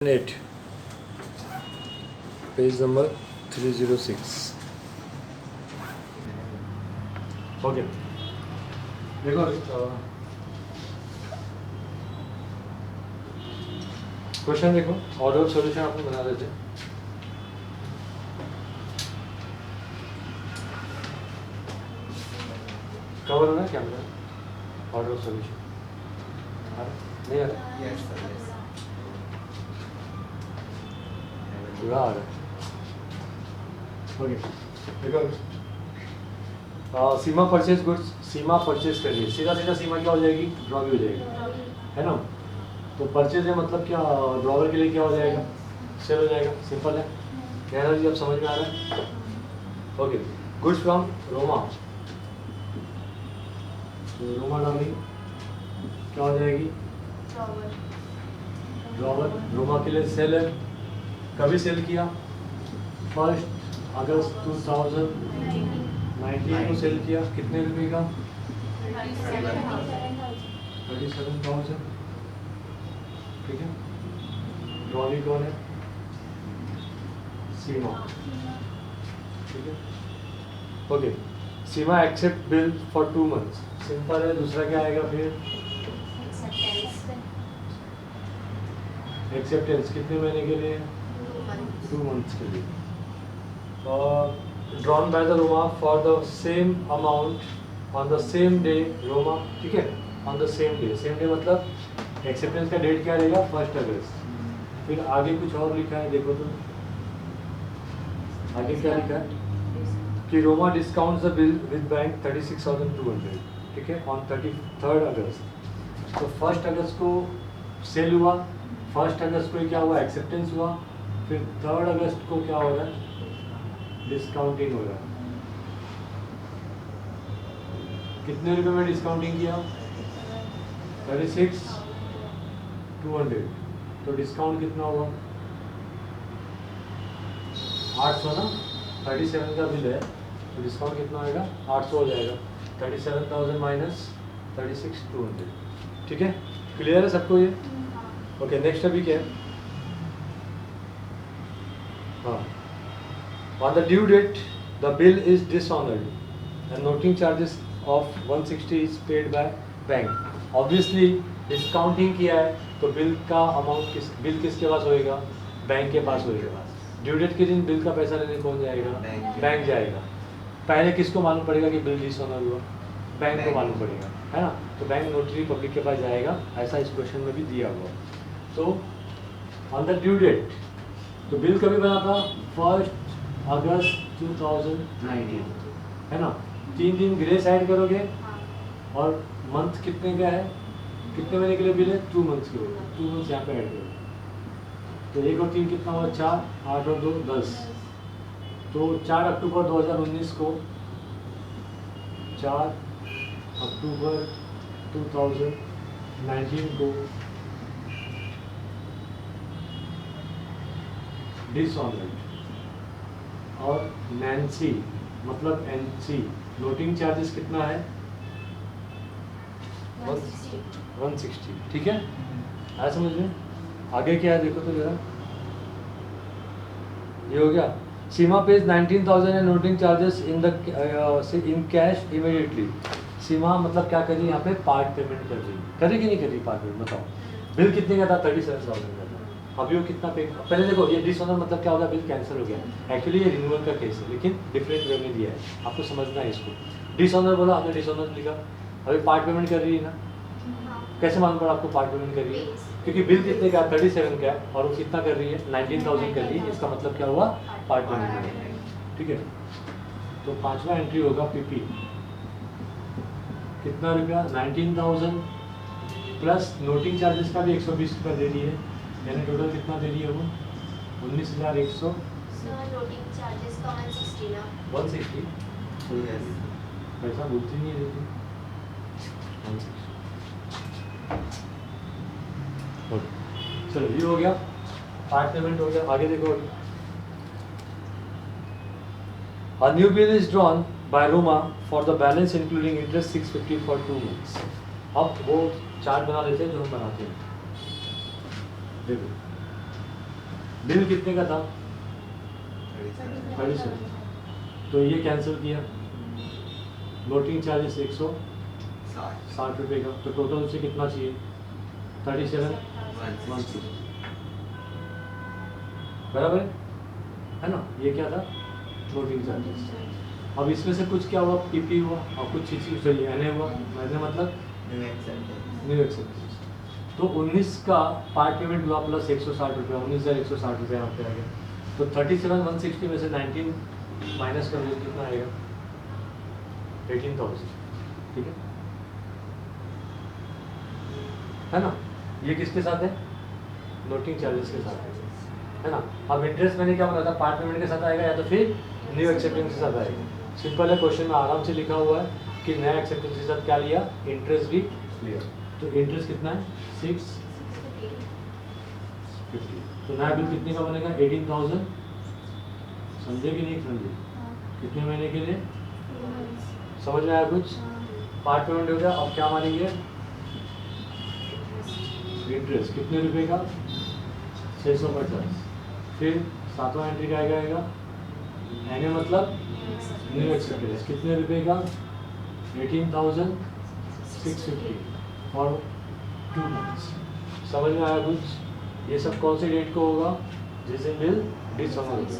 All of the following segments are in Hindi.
8 पेज नंबर 306 ओके देखो क्वेश्चन देखो ऑर्डर ऑफ सॉल्यूशन आपने बना देते कवर हो रहा है कैमरा ऑर्डर ऑफ सॉल्यूशन नहीं आ रहा Yes, sir. Yes. पूरा आ रहा है ओके देखो सीमा परचेज गुड्स सीमा परचेज करिए सीधा सीधा सीमा क्या हो जाएगी ड्रॉ भी हो जाएगी है ना। तो परचेज है मतलब क्या ड्रॉवर के लिए क्या हो जाएगा सेल हो जाएगा सिंपल है कहना जी अब समझ में आ रहा है। ओके गुड्स फ्रॉम रोमा तो रोमा डाली क्या हो जाएगी ड्रॉवर रोमा के लिए सेल है कभी सेल किया 1 अगस्त 2019 को सेल किया कितने रुपए का 37,000 ठीक है। ड्रॉवी कौन है सीमा ठीक है। Okay Seema accept bill for 2 months simple है दूसरा क्या आएगा फिर एक्सेप्टेंस कितने महीने के लिए 2 months के लिए drawn by the Roma for the same amount on the same day Roma ठीक है ऑन द सेम डे मतलब एक्सेप्टेंस का डेट क्या रहेगा 1 अगस्त। फिर आगे कुछ और लिखा है देखो तो आगे क्या लिखा है कि Roma discount the bill with bank 36,200 ठीक है ऑन 33 अगस्त। तो 1 अगस्त को सेल हुआ 1 अगस्त को क्या हुआ एक्सेप्टेंस हुआ फिर 3 अगस्त को क्या हो रहा है डिस्काउंटिंग हो रहा है। कितने रुपए में डिस्काउंटिंग किया 36,200 तो डिस्काउंट कितना हुआ 800 ना 37 का बिल है तो डिस्काउंट कितना आएगा 800 हो जाएगा 37,000 माइनस 36,200 ठीक है क्लियर है सबको ये ओके नेक्स्ट अभी क्या है हाँ on the due date the bill is dishonored and noting charges of 160 is paid by bank obviously discounting किया है तो बिल का अमाउंट बिल किसके पास होएगा बैंक के पास होएगा। ड्यू डेट के दिन बिल का पैसा लेने कौन जाएगा बैंक जाएगा। पहले किसको मालूम पड़ेगा कि बिल डिसऑनर हुआ बैंक को मालूम पड़ेगा है ना। तो बैंक नोटरी पब्लिक के पास जाएगा ऐसा इस क्वेश्चन में भी दिया हुआ। तो ऑन द ड्यू डेट तो बिल कभी बना था 1 अगस्त 2019 है ना। 3 दिन ग्रेस ऐड करोगे और मंथ कितने का है कितने महीने के लिए बिल है 2 मंथ्स के लिए 2 मंथ्स यहाँ पे ऐड करो तो 1 और 3 कितना हुआ 4 8 और 2 10 तो 4 अक्टूबर 2019 को 4 अक्टूबर 2019 को डिसऑनर्ड और नैन्सी मतलब एनसी नोटिंग चार्जेस कितना है 160 ठीक है आया समझ में। आगे क्या है देखो तो जरा ये हो गया Seema pays 19,000 and noting charges in the in cash immediately. Seema मतलब क्या कर रही है यहाँ पे पार्ट पेमेंट कर रही है करेगी नहीं कर रही पार्ट पेमेंट बताओ। बिल कितने का था 37,000 का था अभी वो कितना पे पहले देखो ये डिसऑनर मतलब क्या होगा बिल कैंसिल हो गया एक्चुअली ये रिन्यूअल का केस है लेकिन डिफरेंट वे में दिया है आपको समझना है इसको। डिसऑनर बोला आपने डिसऑनर लिखा अभी पार्ट पेमेंट कर रही है ना कैसे मालूम पड़ा आपको पार्ट पेमेंट कर रही है क्योंकि बिल कितने का 37 का है और वो कितना कर रही है 19,000 कर रही है इसका मतलब क्या हुआ पार्ट पेमेंट ठीक है। तो 5वां एंट्री होगा पीपी कितना रुपया 19,000 प्लस नोटिंग चार्जेस का भी 120 रुपया दे रही है यानी टोटल कितना दे रही है वो 19,100 160 पैसा बोलती नहीं है लेकिन 160 चलो ये हो गया पार्ट पेमेंट हो गया। आगे देखो a new bill is drawn by Roma for the balance including interest 650 for 2 months। अब वो चार्ट बना लेते हैं जो हम बनाते हैं देखो बिल कितने का था? 37। तो ये कैंसिल किया, नोटिंग चार्जेस 160 रुपये का, तो टोटल उसे कितना चाहिए? 37,160 बराबर है ना। ये क्या था? Noting charges. अब इसमें से कुछ क्या हुआ? पीपी हुआ और कुछ चीज सही एनए हुआ। एनए मतलब न्यू एक्सेप्टेंस। तो 19 का पार्ट पेमेंट हुआ प्लस 160 रुपये, 19,160 रुपये यहाँ पे आ गया। तो 37,160 में से 19 माइनस कर दो, कितना आएगा? 18,000। ठीक है ना। ये किसके साथ है? नोटिंग चार्जेस के साथ है ना। अब इंटरेस्ट मैंने क्या बोला था? पार्ट पेमेंट के साथ आएगा या तो फिर न्यू एक्सेप्टेंस के साथ आएगा। सिंपल है, क्वेश्चन में आराम से लिखा हुआ है कि नया एक्सेप्टेंस के साथ क्या लिया? इंटरेस्ट भी लिया। तो इंटरेस्ट कितना है? 650। तो नया बिल कितने का बनेगा? 18,000। समझे कि नहीं समझे? कितने महीने के लिए? समझ में आया कुछ? पार्ट पेमेंट हो गया। अब क्या मानेंगे? इंटरेस्ट कितने रुपए का? 650। फिर सातवां एंट्री का आएगा एनए मतलब न्यू एक्सेप्टेंस कितने रुपए का? 18,650 फॉर 2 मंथ्स। समझ में आया कुछ? ये सब कौन से डेट को होगा? जिस दिन बिल डिसऑनर होगा।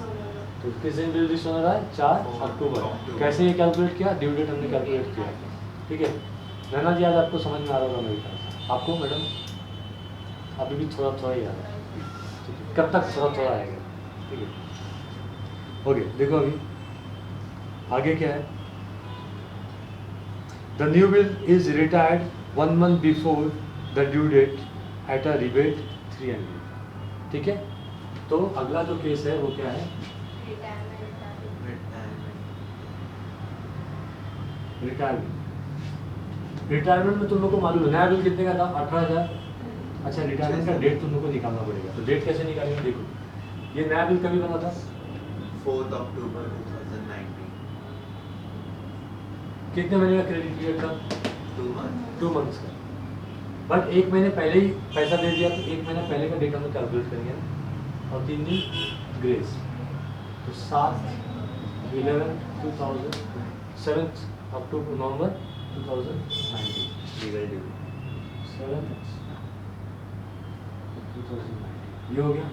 तो किस दिन बिल डिसऑनर है? 4 अक्टूबर। कैसे ये कैलकुलेट किया? ड्यू डेट हमने कैलकुलेट किया। ठीक है नैना जी, आज आपको समझ में आ रहा होगा मेरे ख्याल। आपको मैडम अभी भी थोड़ा थोड़ा ही याद है। कब तक थोड़ा थोड़ा आएगा? ठीक है ओके। देखो अभी आगे क्या है? The new bill is retired 1 month before the due date at a rebate 300। ठीक है। तो अगला जो केस है वो क्या है? रिटायरमेंट। रिटायरमेंट में तुम लोग को मालूम है नया बिल कितने का था? 18,000। अच्छा रिटायरमेंट का डेट तुम लोग को निकालना पड़ेगा। तो डेट कैसे निकालेंगे? देखो ये नया बिल कभी बना था? 4 अक्टूबर 2019। कितने महीने का क्रेडिट पीरियड था? 2 मंथ्स का। बट 1 महीने पहले ही पैसा दे दिया तो 1 महीना पहले का डेट हम लोग कैलकुलेट करेंगे ना। और 3 दिन ग्रेस। तो 7 अक्टूबर नवंबर 2019 लीगल ड्यू 7 2019 ये हो गया।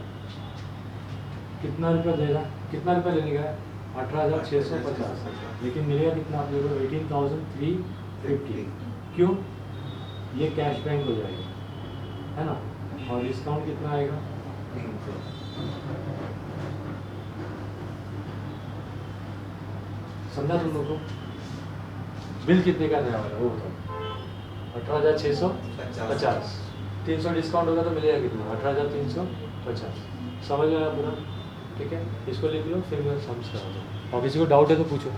कितना रुपया देगा? कितना रुपया लेने का? 18,650। लेकिन मिलेगा कितना आप देखो? 18,350। क्यों? ये कैश बैंक हो जाएगा है ना। और डिस्काउंट कितना आएगा? 300। समझा तुम लोग को? बिल कितने का नया वाला वो बताओ? 18,650। 300 डिस्काउंट होगा तो मिलेगा कितना? 18,350। समझ में आया पूरा? ठीक है इसको लिख लो फिर मैं समझ करा दूँ। और किसी को डाउट है तो पूछो।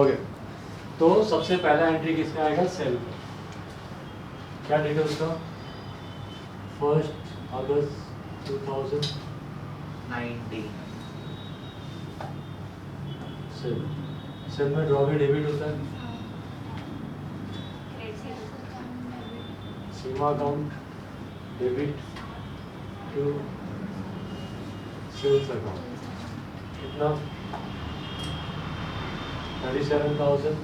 ओके तो सबसे पहला एंट्री किसका आएगा? सेल। क्या डेट है उसका? 1 अगस्त 2019। सेल में ड्रॉबेट डेबिट होता है। Seema account debit to sales account कितना? 37,000।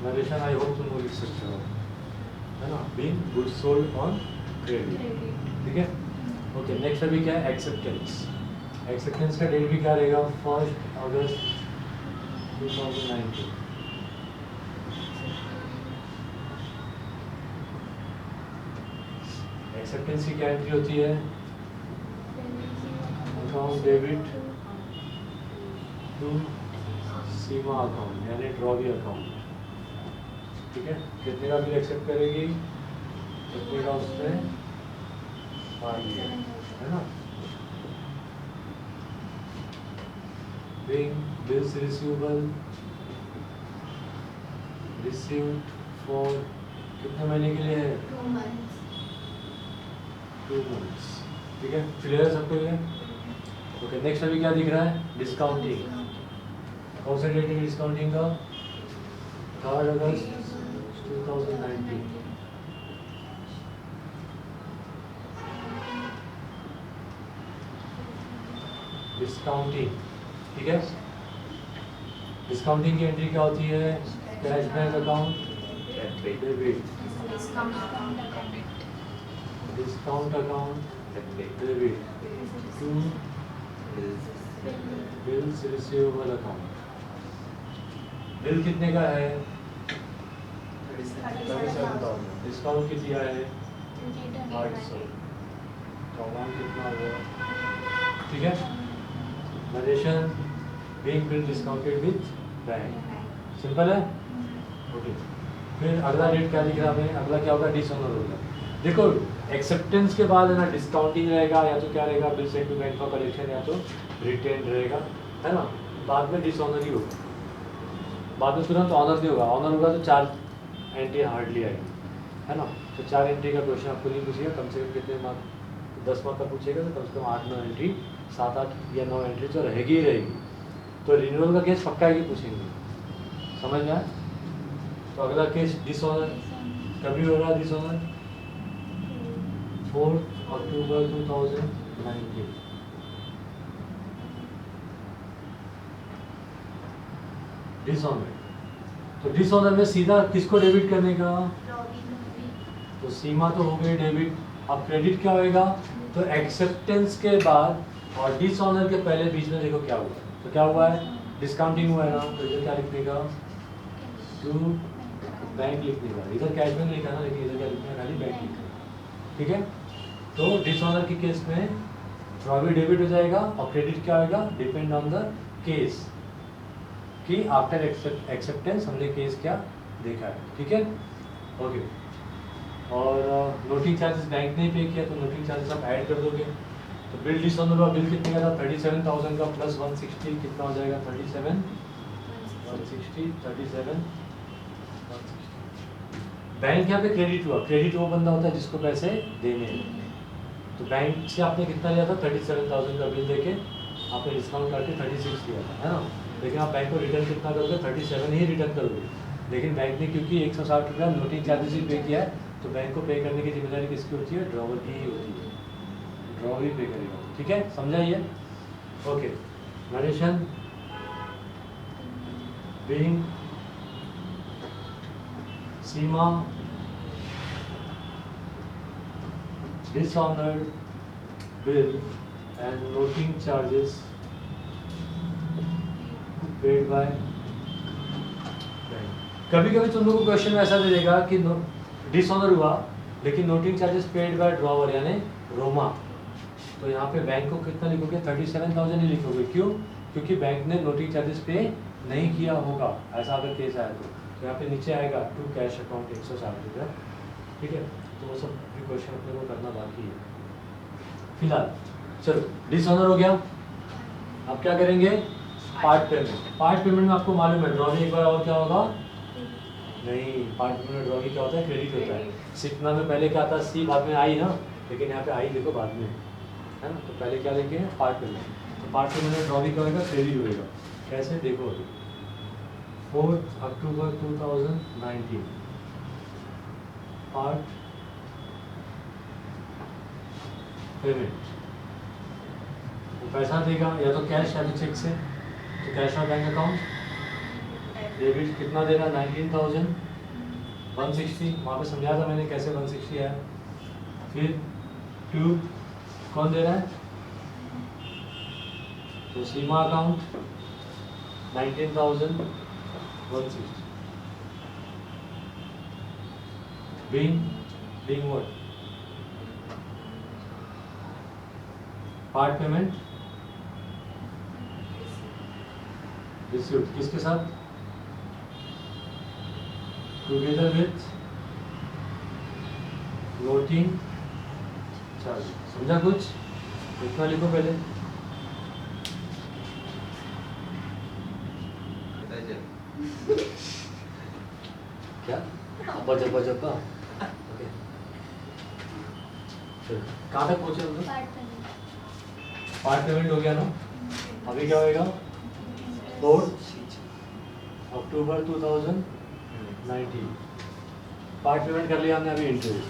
नरेशन आई होप तुम वो लिख सकते हो है ना। Being goods sold on credit. ठीक है ओके। नेक्स्ट अभी क्या है? एक्सेप्टेंस। एक्सेप्टेंस का डेट भी क्या रहेगा? 1 अगस्त 2019। एक्सेप्टेंस की क्या एंट्री होती है? Account debit to Seema account यानी ड्रॉबी अकाउंट। ठीक है कितने का बिल एक्सेप्ट करेगी? कितने का उसमें 5 year है ना। बिल्स रिसीवेबल रिसीव्ड फॉर कितने महीने के लिए है? 2 months। ठीक है क्लियर सबको ये? ओके नेक्स्ट अभी क्या दिख रहा है? डिस्काउंटिंग। कौन सा डेट है डिस्काउंटिंग का? 3 अगस्त 2019। डिस्काउंटिंग, ठीक है। डिस्काउंटिंग की एंट्री क्या होती है? Cash bank account debit, discount account debit to bills receivable account. Bill कितने का है? 37,000. डिस्काउंट कितना दिया है? 800। तो अमाउंट कितना हुआ? ठीक है। Narration being bill discounted with bank, simple है। ओके, फिर अगला रेट क्या दिख रहा है? अगला क्या होगा? डिसऑनर होगा। देखो एक्सेप्टेंस के बाद है ना डिस्काउंटिंग रहेगा, या तो क्या रहेगा? Bill send to bank for collection, या तो रिटेन रहेगा, है ना। बाद में डिसऑनर ही होगा, बाद में तुरंत ऑनर नहीं होगा। ऑनर होगा तो 4 एंट्री हार्डली आएगी, है ना। तो 4 एंट्री का क्वेश्चन आपको नहीं पूछेगा, कम से कम कितने मार्क? 10 मार्क का पूछेगा तो कम से कम 8-9 एंट्री, 7-8 या 9 एंट्री तो रहेगी ही रहेगी। तो रिन्यूअल का केस पक्का ही पूछेंगे, समझ में आया? तो अगला केस डिसऑनर, कभी हो रहा है डिसऑनर? 4 अक्टूबर 2019। डिसऑनर, तो डिसऑनर में सीधा किसको डेबिट करने का? तो सीमा तो हो गई डेबिट। अब क्रेडिट क्या होएगा? तो एक्सेप्टेंस के बाद और डिसऑनर के पहले बीच में देखो क्या हुआ। तो क्या हुआ है? डिस्काउंटिंग हुआ है ना, तो इधर क्या लिखने का? टू बैंक लिखने का। इधर कैश बैंक लिखा ना, लेकिन इधर क्या लिखना है? खाली बैंक लिखना है, ठीक है। तो डिसऑनर के केस में ड्रॉ भी डेबिट हो जाएगा और क्रेडिट क्या होगा? डिपेंड ऑन द केस कि आफ्टर एक्सेप्टेंस हमने केस क्या देखा है, ठीक है। ओके, और नोटिंग चार्जेस बैंक ने पे किया, तो नोटिंग चार्जेस आप ऐड कर दोगे। तो बिल डिसऑनर हुआ, बिल कितने का था? 37,000 का प्लस 160 कितना हो जाएगा? 37 160 37 160। बैंक यहाँ पे क्रेडिट हुआ। क्रेडिट वो बंदा होता है जिसको पैसे देने हैं। तो बैंक से आपने कितना लिया था? 37,000 का बिल देके आपने डिस्काउंट करके 36 लिया था, है ना। लेकिन आप बैंक को रिटर्न कितना करोगे? 37 ही रिटर्न करोगे। लेकिन बैंक ने क्योंकि 160 रुपया नोटिंग चार्जेस ही पे किया है, तो बैंक को पे करने की जिम्मेदारी किसकी होती है? ड्रॉवर की ही होती है। ड्रॉ ही पे करेगा, ठीक है, समझाइए। Okay, narration being Seema dishonored bill and noting charges paid by bank। कभी कभी तुम लोगों को क्वेश्चन ऐसा दे देगा कि डिसऑनर हुआ लेकिन noting charges paid by drawer यानी रोमा, तो यहाँ पे बैंक को कितना लिखोगे? 37,000 ही लिखोगे। क्यों? क्योंकि बैंक ने नोटिंग चार्जेस पे नहीं किया होगा, ऐसा अगर केस आया तो यहाँ पे नीचे आएगा टू कैश अकाउंट 160 रुपया, ठीक है। तो वो सब भी क्वेश्चन अपने को करना बाकी है फिलहाल। चलो डिसऑनर हो गया, अब क्या करेंगे? Part payment. पार्ट पेमेंट में आपको मालूम है ड्रॉ में एक बार और क्या होगा? नहीं, पार्ट पेमेंट में ड्रॉ क्या होता है? क्रेडिट होता है। सिग्मा में पहले क्या था? सी, बाद में आई ना, लेकिन यहाँ पे आई देखो बाद में, है ना। तो पहले क्या लेंगे? Part payment. तो पार्ट पेमेंट में ड्रॉ क्या होगा? क्रेडिट होएगा। कैसे देखो अभी? 4 अक्टूबर 2019 पार्ट पेमेंट। वो पैसा देगा या तो कैश या तो चेक से। तो कैश और बैंक अकाउंट डेबिट कितना दे रहा? 19,160। वहाँ पे समझाया था मैंने कैसे 160 आया। फिर टू कौन दे रहा है? तो Seema account 19,160। Being what? Part payment received किसके साथ? Together with noting charge. समझा कुछ? इतना लिखो पहले। क्या? अब्बा जब्बा जब्बा। ओके, चलो कहाँ तक पहुँचे हम लोग? पार्ट पेमेंट हो गया ना। अभी क्या होएगा? 4 अक्टूबर 2019 पार्ट पेमेंट कर लिया हमने। अभी इंटरेस्ट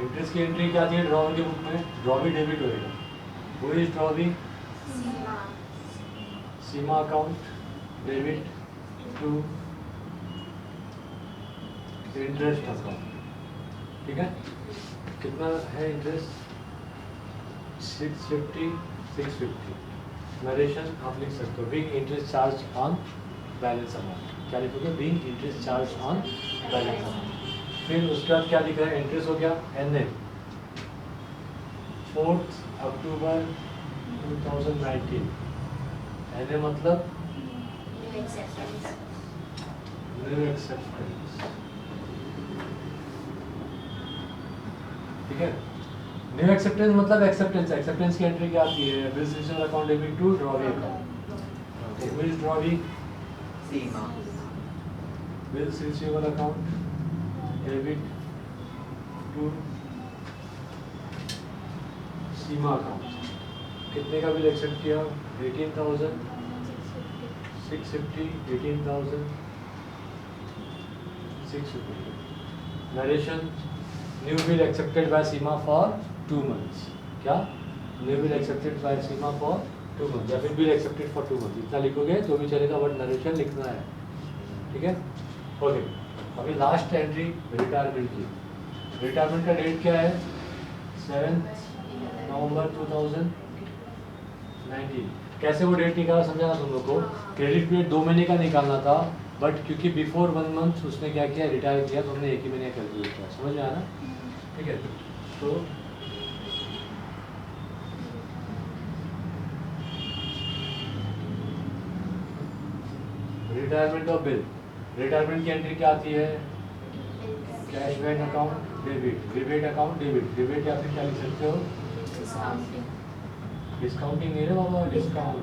इंटरेस्ट की एंट्री क्या थी ड्रॉवर के बुक में? ड्रॉवी डेबिट होएगा। वो is drawee Seema account debit to interest account. ठीक है, कितना है इंटरेस्ट? 650 650। नरेशन आप लिख सकते हो being interest charge on balance amount. क्या लिखोगे? Being interest charge on balance amount. फिर उसके बाद क्या लिखा है? इंटरेस्ट हो गया एन 4 अक्टूबर 2019। एन मतलब न्यू एक्सेप्टेंस। ठीक है, न्यू एक्सेप्टेंस मतलब एक्सेप्टेंस। एक्सेप्टेंस की एंट्री क्या आती है? Bills received account debit to drawee account. Who is drawee? Seema. Bills receivable account debit to Seema account. कितने का बिल एक्सेप्ट किया? 18,000 650 18,000 650। Narration new bill accepted by Seema for 2 months। क्या? New bill accepted by Seema for 2 months या फिर बिल एक्सेप्टेड फॉर 2 months। इतना लिखोगे तो भी चलेगा, बट नरेशन लिखना है। ठीक है, ओके। अभी लास्ट एंट्री रिटायरमेंट की। रिटायरमेंट का डेट क्या है? 7 नवंबर 2019। कैसे वो डेट निकाला समझा तुम लोग को? क्रेडिट पीरियड 2 महीने का निकालना था, बट क्योंकि बिफोर 1 month उसने क्या किया? रिटायर किया, तो हमने 1 ही महीने कैलकुलेट किया। समझ में आया ना? ठीक है, तो रिटायरमेंट ऑफ बिल। रिटायरमेंट की एंट्री क्या आती है? Cash bank account debit, rebate account debit. Rebate या फिर क्या लिख सकते हो? डिस्काउंटिंग नहीं है बाबा, discount.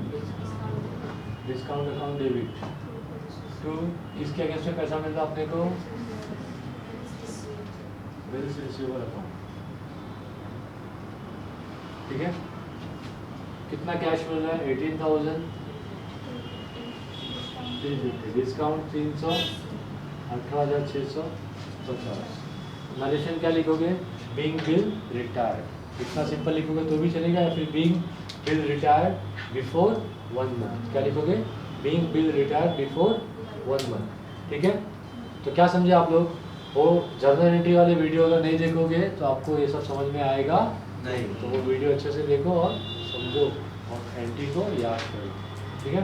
Discount account debit to किसके अगेंस्ट में पैसा मिल रहा अपने को? Bills receivable account. ठीक है, कितना कैश मिल रहा है? 18,000 350। डिस्काउंट 300 18,650। नरेशन क्या लिखोगे? Being bill retired. इतना सिंपल लिखोगे तो भी चलेगा, या फिर being bill retired before 1 month। क्या लिखोगे? Being bill retired before 1 month। ठीक है, तो क्या समझे आप लोग? वो जर्नल एंट्री वाले वीडियो अगर नहीं देखोगे तो आपको ये सब समझ में आएगा नहीं। तो वो वीडियो अच्छे से देखो और समझो और एंट्री को याद करो। ठीक है।